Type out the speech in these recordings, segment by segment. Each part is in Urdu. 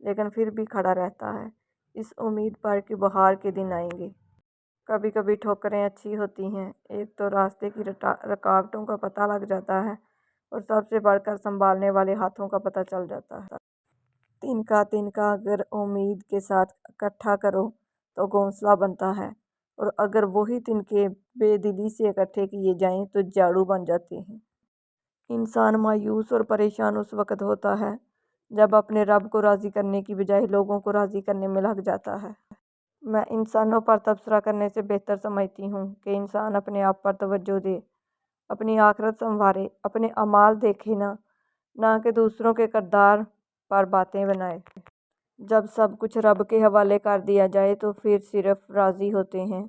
لیکن پھر بھی کھڑا رہتا ہے اس امید پر کہ بہار کے دن آئیں گے۔ کبھی کبھی ٹھوکریں اچھی ہوتی ہیں، ایک تو راستے کی رکاوٹوں کا پتہ لگ جاتا ہے اور سب سے بڑھ کر سنبھالنے والے ہاتھوں کا پتہ چل جاتا ہے۔ تنکا اگر امید کے ساتھ اکٹھا کرو تو گھونسلہ بنتا ہے، اور اگر وہی تنکے بے دلی سے اکٹھے کیے جائیں تو جھاڑو بن جاتے ہیں۔ انسان مایوس اور پریشان اس وقت ہوتا ہے جب اپنے رب کو راضی کرنے کی بجائے لوگوں کو راضی کرنے میں لگ جاتا ہے۔ میں انسانوں پر تبصرہ کرنے سے بہتر سمجھتی ہوں کہ انسان اپنے آپ پر توجہ دے، اپنی آخرت سنوارے، اپنے اعمال دیکھے، نہ کہ دوسروں کے کردار پر باتیں بنائے۔ جب سب کچھ رب کے حوالے کر دیا جائے تو پھر صرف راضی ہوتے ہیں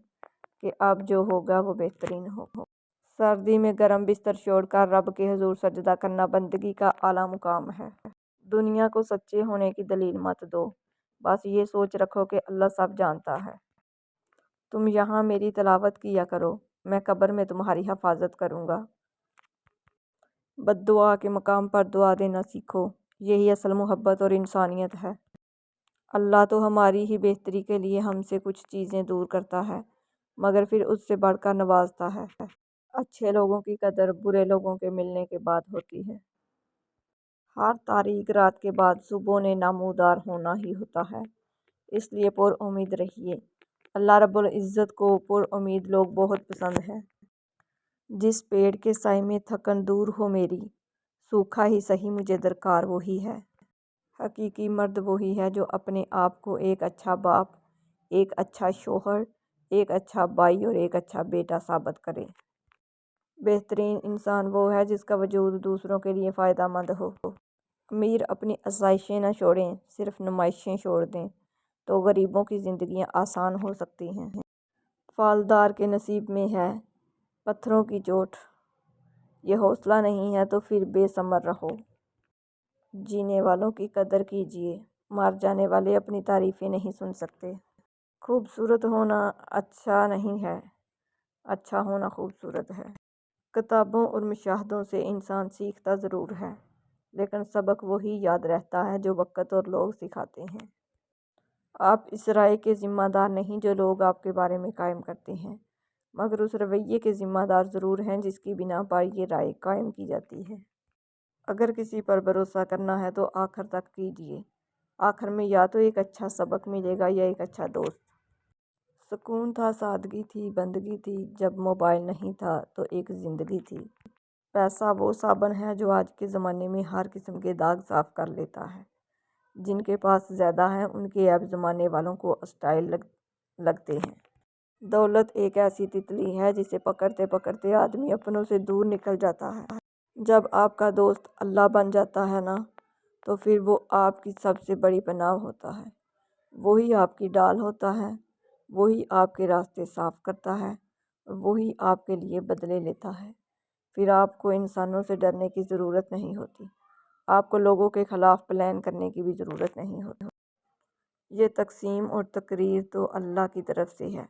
کہ اب جو ہوگا وہ بہترین ہو۔ سردی میں گرم بستر چھوڑ کر رب کے حضور سجدہ کرنا بندگی کا اعلیٰ مقام ہے۔ دنیا کو سچے ہونے کی دلیل مت دو، بس یہ سوچ رکھو کہ اللہ سب جانتا ہے۔ تم یہاں میری تلاوت کیا کرو، میں قبر میں تمہاری حفاظت کروں گا۔ بد دعا کے مقام پر دعا دینا سیکھو، یہی اصل محبت اور انسانیت ہے۔ اللہ تو ہماری ہی بہتری کے لیے ہم سے کچھ چیزیں دور کرتا ہے، مگر پھر اس سے بڑھ کر نوازتا ہے۔ اچھے لوگوں کی قدر برے لوگوں کے ملنے کے بعد ہوتی ہے۔ ہر تاریک رات کے بعد صبح نے نمودار ہونا ہی ہوتا ہے، اس لیے پر امید رہیے۔ اللہ رب العزت کو پر امید لوگ بہت پسند ہیں۔ جس پیڑ کے سائے میں تھکن دور ہو میری، سوکھا ہی سہی مجھے درکار وہی ہے۔ حقیقی مرد وہی ہے جو اپنے آپ کو ایک اچھا باپ، ایک اچھا شوہر، ایک اچھا بھائی اور ایک اچھا بیٹا ثابت کرے۔ بہترین انسان وہ ہے جس کا وجود دوسروں کے لیے فائدہ مند ہو۔ امیر اپنی آسائشیں نہ چھوڑیں، صرف نمائشیں چھوڑ دیں تو غریبوں کی زندگیاں آسان ہو سکتی ہیں۔ پھالدار کے نصیب میں ہے پتھروں کی چوٹ، یہ حوصلہ نہیں ہے تو پھر بے ثمر رہو۔ جینے والوں کی قدر کیجیے، مر جانے والے اپنی تعریفیں نہیں سن سکتے۔ خوبصورت ہونا اچھا نہیں ہے، اچھا ہونا خوبصورت ہے۔ کتابوں اور مشاہدوں سے انسان سیکھتا ضرور ہے، لیکن سبق وہی یاد رہتا ہے جو وقت اور لوگ سکھاتے ہیں۔ آپ اس رائے کے ذمہ دار نہیں جو لوگ آپ کے بارے میں قائم کرتے ہیں، مگر اس رویے کے ذمہ دار ضرور ہیں جس کی بنا پر یہ رائے قائم کی جاتی ہے۔ اگر کسی پر بھروسہ کرنا ہے تو آخر تک کیجیے، آخر میں یا تو ایک اچھا سبق ملے گا یا ایک اچھا دوست۔ سکون تھا، سادگی تھی، بندگی تھی، جب موبائل نہیں تھا تو ایک زندگی تھی۔ پیسہ وہ صابن ہے جو آج کے زمانے میں ہر قسم کے داغ صاف کر لیتا ہے۔ جن کے پاس زیادہ ہیں ان کے عیب زمانے والوں کو اسٹائل لگتے ہیں۔ دولت ایک ایسی تتلی ہے جسے پکڑتے پکڑتے آدمی اپنوں سے دور نکل جاتا ہے۔ جب آپ کا دوست اللہ بن جاتا ہے نا، تو پھر وہ آپ کی سب سے بڑی پناہ ہوتا ہے۔ وہی آپ کی ڈال ہوتا ہے، وہی آپ کے راستے صاف کرتا ہے اور وہی آپ کے لیے بدلے لیتا ہے۔ پھر آپ کو انسانوں سے ڈرنے کی ضرورت نہیں ہوتی، آپ کو لوگوں کے خلاف پلان کرنے کی بھی ضرورت نہیں ہوتی۔ یہ تقسیم اور تقریر تو اللہ کی طرف سے ہے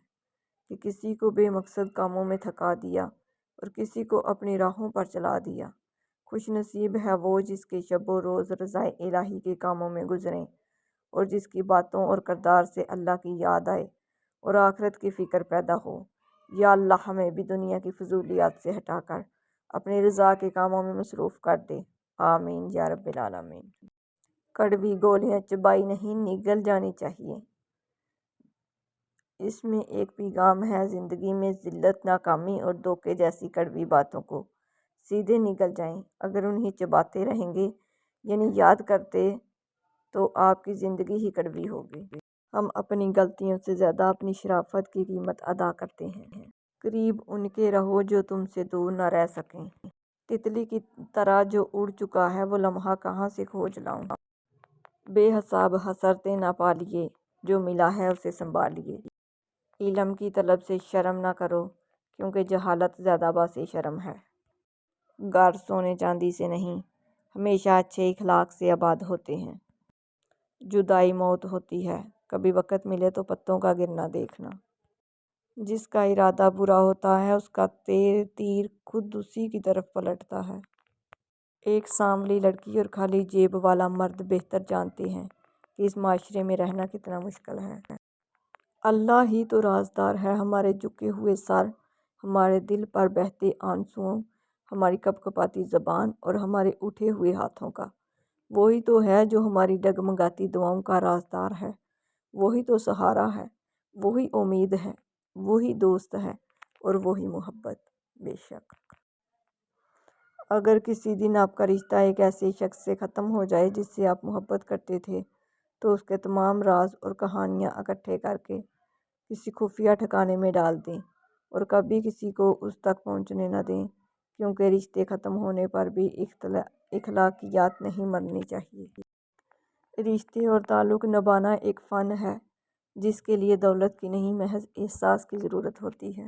کہ کسی کو بے مقصد کاموں میں تھکا دیا اور کسی کو اپنی راہوں پر چلا دیا۔ خوش نصیب ہے وہ جس کے شب و روز رضائے الہی کے کاموں میں گزریں اور جس کی باتوں اور کردار سے اللہ کی یاد آئے اور آخرت کی فکر پیدا ہو۔ یا اللہ ہمیں بھی دنیا کی فضولیات سے ہٹا کر اپنی رضا کے کاموں میں مصروف کر دے، آمین یا رب العالمین۔ کڑوی گولیاں چبائی نہیں، نگل جانی چاہیے۔ اس میں ایک پیغام ہے، زندگی میں ذلت، ناکامی اور دھوکے جیسی کڑوی باتوں کو سیدھے نگل جائیں۔ اگر انہیں چباتے رہیں گے، یعنی یاد کرتے، تو آپ کی زندگی ہی کڑوی ہوگی۔ ہم اپنی غلطیوں سے زیادہ اپنی شرافت کی قیمت ادا کرتے ہیں۔ قریب ان کے رہو جو تم سے دور نہ رہ سکیں۔ تتلی کی طرح جو اڑ چکا ہے وہ لمحہ کہاں سے کھوج لاؤں۔ بے حساب حسرتیں نہ پالیے، جو ملا ہے اسے سنبھالیے۔ علم کی طلب سے شرم نہ کرو، کیونکہ جہالت زیادہ باعث شرم ہے۔ گھر سونے چاندی سے نہیں، ہمیشہ اچھے اخلاق سے آباد ہوتے ہیں۔ جدائی موت ہوتی ہے، کبھی وقت ملے تو پتوں کا گرنا دیکھنا۔ جس کا ارادہ برا ہوتا ہے اس کا تیر خود اسی کی طرف پلٹتا ہے۔ ایک سانولی لڑکی اور خالی جیب والا مرد بہتر جانتے ہیں کہ اس معاشرے میں رہنا کتنا مشکل ہے۔ اللہ ہی تو رازدار ہے ہمارے جھکے ہوئے سر، ہمارے دل پر بہتے آنسوؤں، ہماری کپ کپاتی زبان اور ہمارے اٹھے ہوئے ہاتھوں کا۔ وہی تو ہے جو ہماری ڈگمگاتی دعاؤں کا رازدار ہے، وہی تو سہارا ہے، وہی امید ہے، وہی دوست ہے اور وہی محبت۔ بے شک اگر کسی دن آپ کا رشتہ ایک ایسے شخص سے ختم ہو جائے جس سے آپ محبت کرتے تھے، تو اس کے تمام راز اور کہانیاں اکٹھے کر کے کسی خفیہ ٹھکانے میں ڈال دیں اور کبھی کسی کو اس تک پہنچنے نہ دیں، کیونکہ رشتے ختم ہونے پر بھی اخلاقیات نہیں مرنی چاہیے۔ رشتے اور تعلق نبھانا ایک فن ہے جس کے لیے دولت کی نہیں محض احساس کی ضرورت ہوتی ہے۔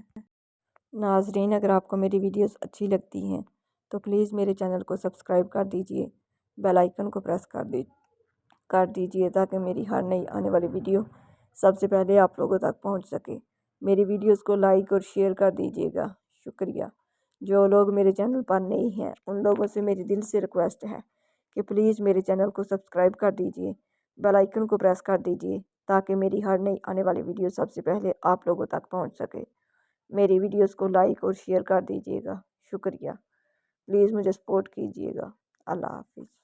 ناظرین، اگر آپ کو میری ویڈیوز اچھی لگتی ہیں تو پلیز میرے چینل کو سبسکرائب کر دیجئے، بیل آئیکن کو پریس کر دیجئے تاکہ میری ہر نئی آنے والی ویڈیو سب سے پہلے آپ لوگوں تک پہنچ سکے۔ میری ویڈیوز کو لائک اور شیئر کر دیجئے گا، شکریہ۔ جو لوگ میرے چینل پر نئے ہیں ان لوگوں سے میری دل سے ریکویسٹ ہے کہ پلیز میرے چینل کو سبسکرائب کر دیجئے، بیل آئیکن کو پریس کر دیجئے تاکہ میری ہر نئی آنے والی ویڈیو سب سے پہلے آپ لوگوں تک پہنچ سکے۔ میری ویڈیوز کو لائک اور شیئر کر دیجئے گا، شکریہ۔ پلیز مجھے سپورٹ کیجئے گا۔ اللہ حافظ۔